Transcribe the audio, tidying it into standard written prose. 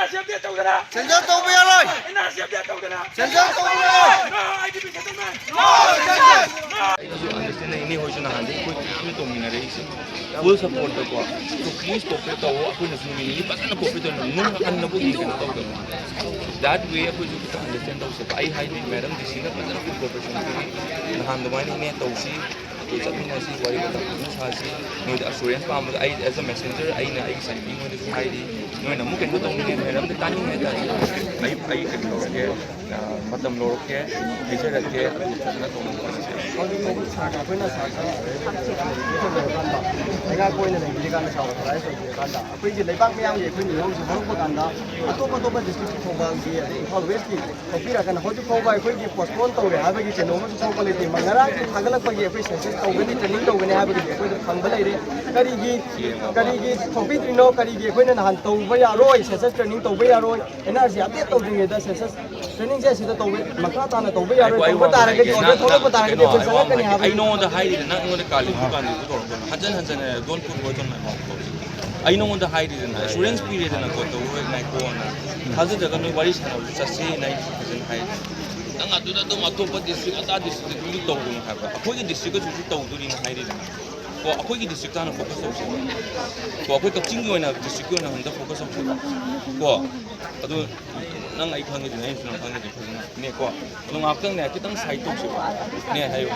NRC update toudana. Census touba yaroi. NRC update toudana. Census touba yaroi. No IDP settlement. No census. Understand ini hoje na handi koi kini to minare isi full support to ko so please cooperate to ako na sumini pa na cooperate no nung kan na bugi kan to that way ako ju kita understand to sa ai hai ni madam disi na pa na cooperation na han do mani ne to si to sa ni si wari ko ta sa si no the assurance pa mo ai as a messenger ai na ai sai mo ni hai di no na mo ken to ni madam de tani ne ta ai kan lo ke matam lo ke ai sa ke na to Kalau sahaja pun nak sahaja, itu berkanda. Mereka pun yang ini kan sahaja, lain berkanda. Apa yang lepas yang ini pun yang semua berkanda. Atau district Thobang di Imphal West ki, tapi akan hoju Thobang pun di postpone tahu deh. Apa yang channel itu Thobang itu mengarah ke thagalan pagi apa census tahu ni training tahu ni apa yang apa itu thambal ini. Karigi Thobi trino karigi apa yang nahan tahu bayar yaroi census training tahu bayar yaroi. NRC update tahu ni ada census training saya sudah tahu. Maka tanah tahu bayar yaroi. Tahu betul lagi. Tahu betul lagi. I know the height is not going to call it. Hansan, don't put words on my mouth. I know the height is an assurance period and I got the word like one. Hazard the no worries, just say 90% height. Nanga do that to Matopa district, other district, you don't have a quick district to do during height. For a quick district on a focus of for a quick kakching in a district on the focus of for I don't. Nang ay khang ni dinai sunang khang ni dinai ne ko nung akang ne kitang sai tok si ne hayo